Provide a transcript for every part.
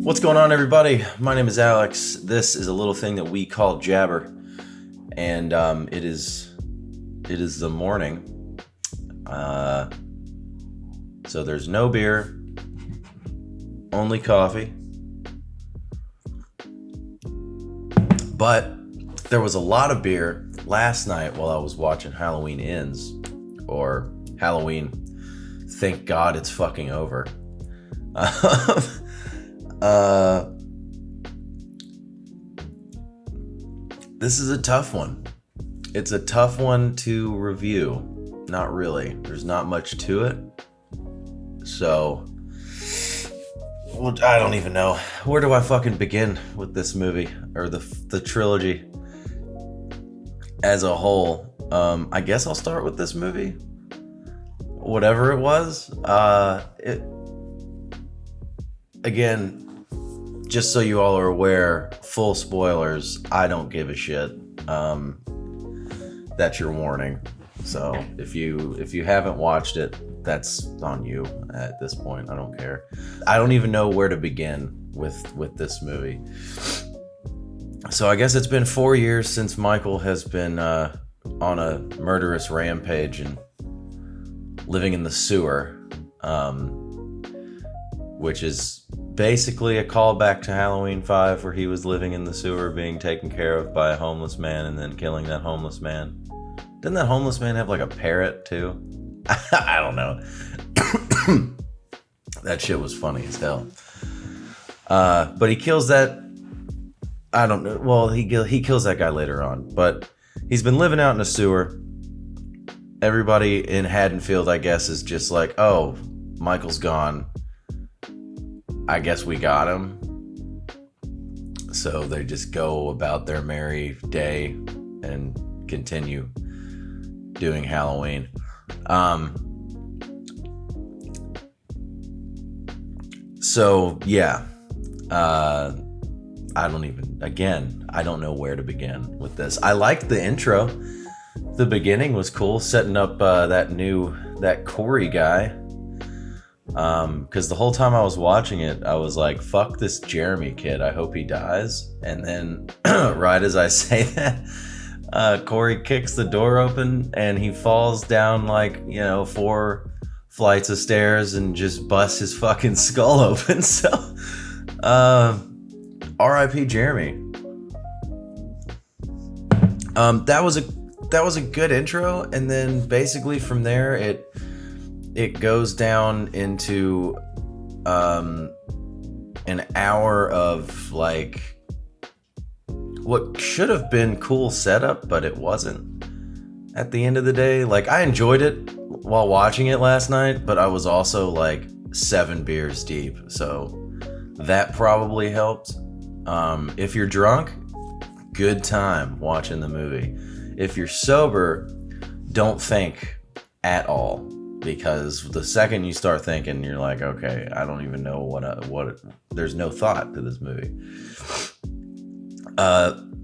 What's going on, everybody? My name is Alex. This is a little thing that we call Jabber, and it is the morning. So there's no beer, only coffee. But there was a lot of beer last night while I was watching Halloween Ends, or Halloween, thank God it's fucking over. This is a tough one. It's a tough one to review. Not really. There's not much to it. So, well, I don't even know. Where do I fucking begin with this movie, or the trilogy as a whole? I guess I'll start with this movie. Whatever it was. Again, just so you all are aware, full spoilers. I don't give a shit. That's your warning. So if you haven't watched it, that's on you at this point. I don't care. I don't even know where to begin with this movie. So I guess it's been 4 years since Michael has been on a murderous rampage and living in the sewer, which is basically a callback to Halloween 5, where he was living in the sewer being taken care of by a homeless man and then killing that homeless man. Didn't that homeless man have like a parrot too? I don't know. That shit was funny as hell. But he kills that. I don't know. Well, he kills that guy later on. But he's been living out in a sewer. Everybody in Haddonfield, I guess, is just like, oh, Michael's gone. I guess we got him. So they just go about their merry day and continue doing Halloween. So yeah, I don't know where to begin with this. I liked the intro. The beginning was cool, setting up that Corey guy. Because the whole time I was watching it, I was like, fuck this Jeremy kid, I hope he dies. And then right as I say that, Corey kicks the door open and he falls down 4 flights of stairs and just busts his fucking skull open. So R.I.P. Jeremy. That was a good intro, and then basically from there it goes down into an hour of like what should have been cool setup, but it wasn't at the end of the day. Like, I enjoyed it while watching it last night, but I was also like 7 beers deep, so that probably helped. If you're drunk, good time watching the movie. If you're sober, don't think at all. Because the second you start thinking, you're like, okay, I don't even know what there's no thought to this movie.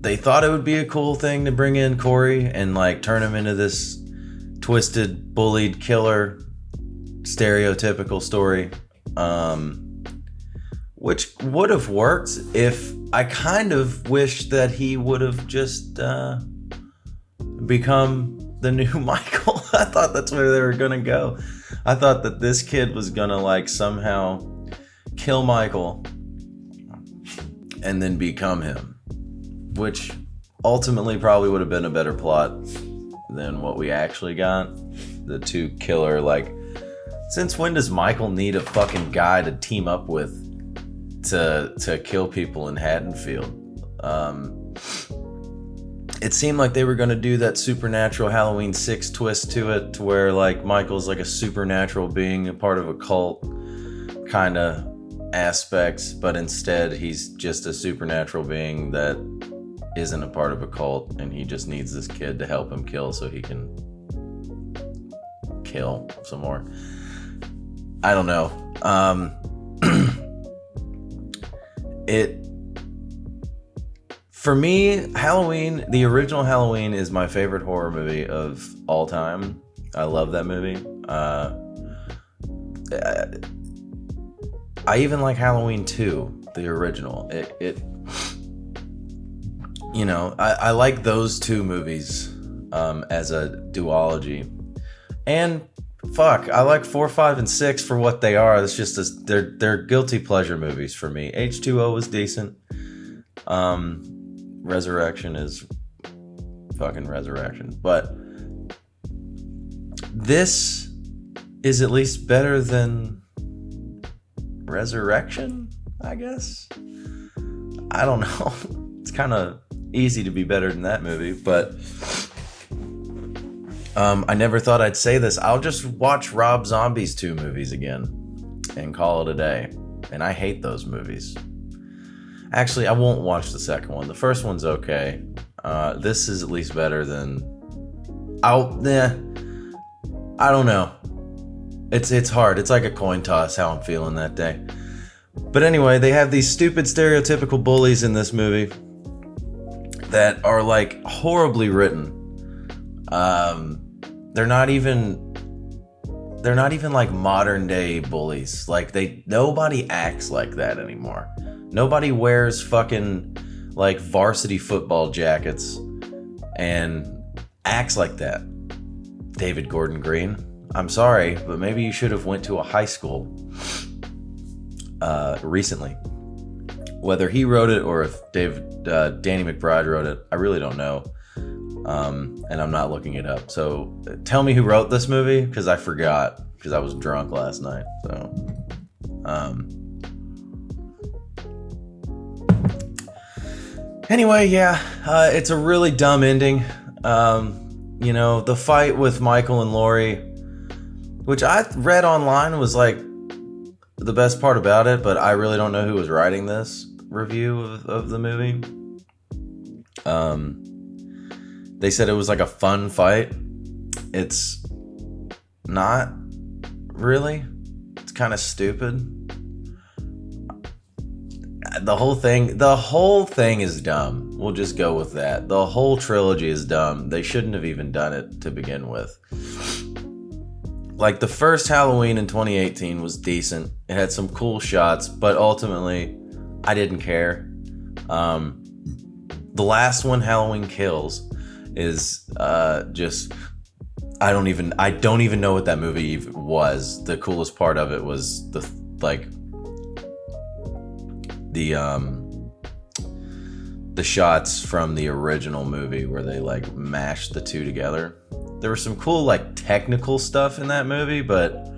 They thought it would be a cool thing to bring in Corey and like turn him into this twisted, bullied killer, stereotypical story, which would have worked if I kind of wish that he would have just become the new Michael. I thought that's where they were gonna go. I thought that this kid was gonna like somehow kill Michael and then become him, which ultimately probably would have been a better plot than what we actually got. The two killer, like, since when does Michael need a fucking guy to team up with to kill people in Haddonfield? It seemed like they were going to do that supernatural Halloween 6 twist to it, to where like Michael's like a supernatural being, a part of a cult kind of aspects, but instead he's just a supernatural being that isn't a part of a cult, and he just needs this kid to help him kill so he can kill some more. I don't know. For me, Halloween, the original Halloween, is my favorite horror movie of all time. I love that movie. I even like Halloween 2, the original. I like those two movies as a duology. And fuck, I like 4, 5, and 6 for what they are. It's just they're guilty pleasure movies for me. H2O was decent. Resurrection is fucking Resurrection. But this is at least better than Resurrection, I guess. I don't know. It's kind of easy to be better than that movie, but I never thought I'd say this. I'll just watch Rob Zombie's 2 movies again and call it a day. And I hate those movies. Actually, I won't watch the second one. The first one's okay. This is at least better than... I don't know. It's hard. It's like a coin toss how I'm feeling that day. But anyway, they have these stupid stereotypical bullies in this movie that are like horribly written. They're not even like modern day bullies. Like nobody acts like that anymore. Nobody wears fucking like varsity football jackets and acts like that. David Gordon Green, I'm sorry, but maybe you should have went to a high school recently. Whether he wrote it or if Danny McBride wrote it, I really don't know. And I'm not looking it up. So tell me who wrote this movie, because I forgot, because I was drunk last night. So anyway, yeah, it's a really dumb ending. The fight with Michael and Laurie, which I read online was like the best part about it, but I really don't know who was writing this review of the movie. They said it was like a fun fight. It's not really. It's kind of stupid. The whole thing is dumb. We'll just go with that. The whole trilogy is dumb. They shouldn't have even done it to begin with. Like, the first Halloween in 2018 was decent. It had some cool shots, but ultimately, I didn't care. The last one, Halloween Kills, is just... I don't even know what that movie was. The coolest part of it was the shots from the original movie where they like mashed the two together. There was some cool like technical stuff in that movie, but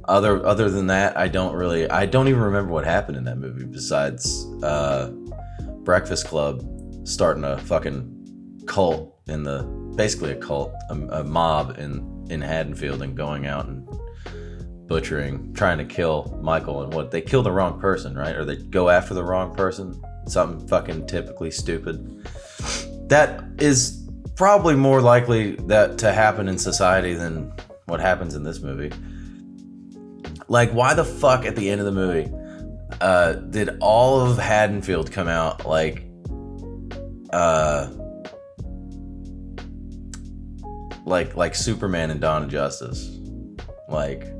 other than that, I don't even remember what happened in that movie besides Breakfast Club starting a fucking cult basically a cult, a mob in Haddonfield, and going out and butchering, trying to kill Michael. And what, they kill the wrong person, right? Or they go after the wrong person. Something fucking typically stupid. That is probably more likely that to happen in society than what happens in this movie. Like, why the fuck at the end of the movie did all of Haddonfield come out like Superman and Dawn of Justice? Like,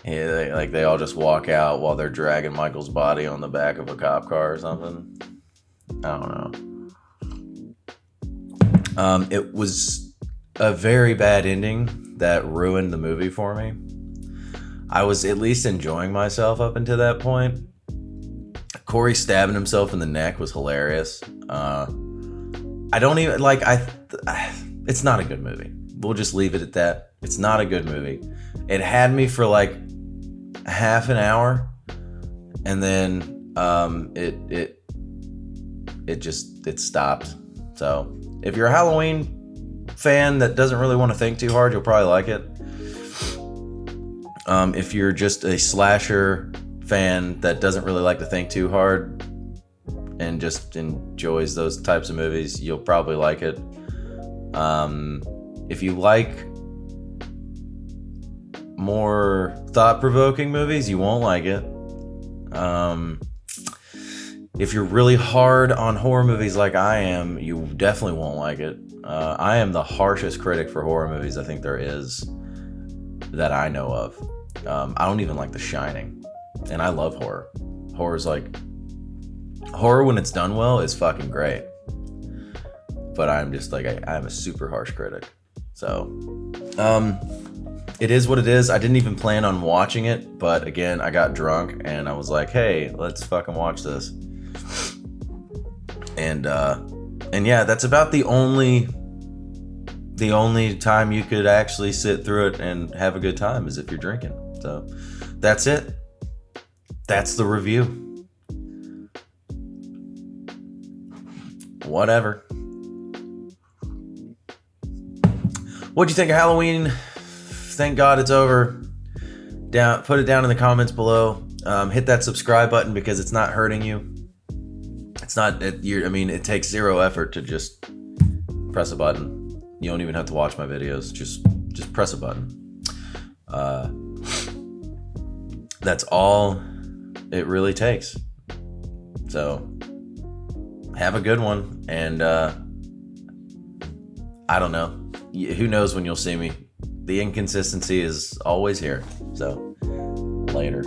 yeah, they all just walk out while they're dragging Michael's body on the back of a cop car or something. I don't know. It was a very bad ending that ruined the movie for me. I was at least enjoying myself up until that point. Corey stabbing himself in the neck was hilarious. I don't even like. It's not a good movie. We'll just leave it at that. It's not a good movie. It had me for like half an hour, and then it stopped. So if you're a Halloween fan that doesn't really want to think too hard, you'll probably like it. If you're just a slasher fan that doesn't really like to think too hard and just enjoys those types of movies, you'll probably like it. If you like more thought-provoking movies, you won't like it. if you're really hard on horror movies like I am, you definitely won't like it. I am the harshest critic for horror movies I think there is that I know of. I don't even like The Shining, and I love horror. Horror when it's done well is fucking great. But I'm just like, I'm a super harsh critic. So, it is what it is. I didn't even plan on watching it, but again, I got drunk and I was like, hey, let's fucking watch this. And yeah, that's about the only time you could actually sit through it and have a good time is if you're drinking. So that's it. That's the review. Whatever. What'd you think of Halloween? Thank God it's over. Put it down in the comments below. Hit that subscribe button because it's not hurting you. It's not. It takes zero effort to just press a button. You don't even have to watch my videos. Just press a button. That's all it really takes. So have a good one, and I don't know. Who knows when you'll see me? The inconsistency is always here. So later.